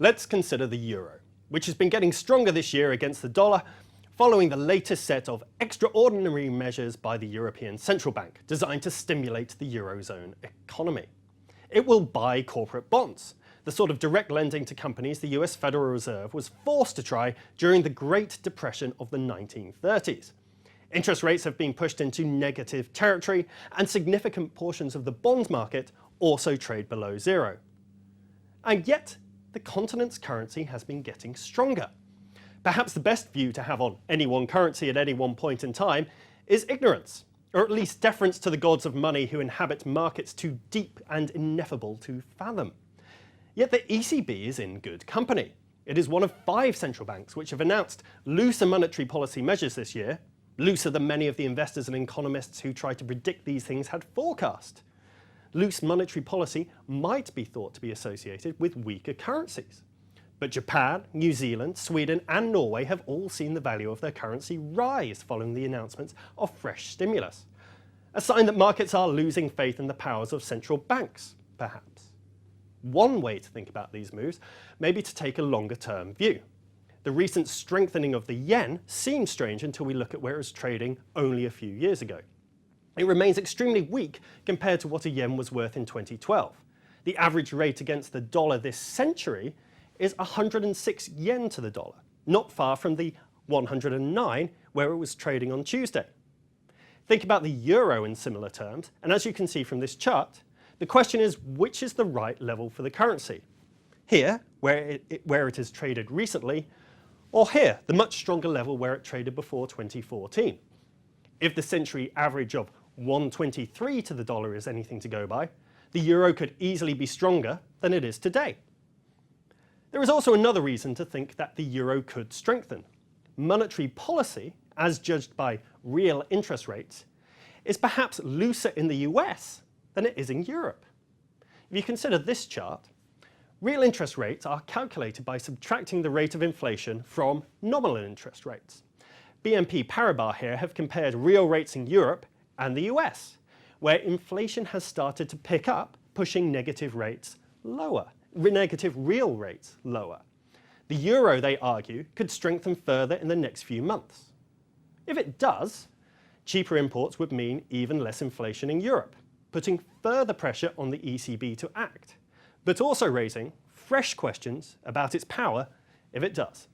Let's consider the euro, which has been getting stronger this year against the dollar following the latest set of extraordinary measures by the European Central Bank designed to stimulate the Eurozone economy. It will buy corporate bonds, the sort of direct lending to companies the US Federal Reserve was forced to try during the Great Depression of the 1930s. Interest rates have been pushed into negative territory, and significant portions of the bond market also trade below zero. And yet, the continent's currency has been getting stronger. Perhaps the best view to have on any one currency at any one point in time is ignorance, or at least deference to the gods of money who inhabit markets too deep and ineffable to fathom. Yet the ECB is in good company. It is one of 5 central banks which have announced looser monetary policy measures this year, looser than many of the investors and economists who tried to predict these things had forecast. Loose monetary policy might be thought to be associated with weaker currencies. But Japan, New Zealand, Sweden and Norway have all seen the value of their currency rise following the announcements of fresh stimulus. A sign that markets are losing faith in the powers of central banks, perhaps. One way to think about these moves may be to take a longer-term view. The recent strengthening of the yen seems strange until we look at where it was trading only a few years ago. It remains extremely weak compared to what a yen was worth in 2012. The average rate against the dollar this century is 106 yen to the dollar, not far from the 109 where it was trading on Tuesday. Think about the euro in similar terms, and as you can see from this chart, the question is which is the right level for the currency? Here, where it is traded recently, or here, the much stronger level where it traded before 2014. If the century average of 123 to the dollar is anything to go by, the euro could easily be stronger than it is today. There is also another reason to think that the euro could strengthen. Monetary policy, as judged by real interest rates, is perhaps looser in the US than it is in Europe. If you consider this chart, real interest rates are calculated by subtracting the rate of inflation from nominal interest rates. BNP Paribas here have compared real rates in Europe and the US, where inflation has started to pick up, pushing negative real rates lower. The euro, they argue, could strengthen further in the next few months. If it does, cheaper imports would mean even less inflation in Europe, putting further pressure on the ECB to act, but also raising fresh questions about its power if it does.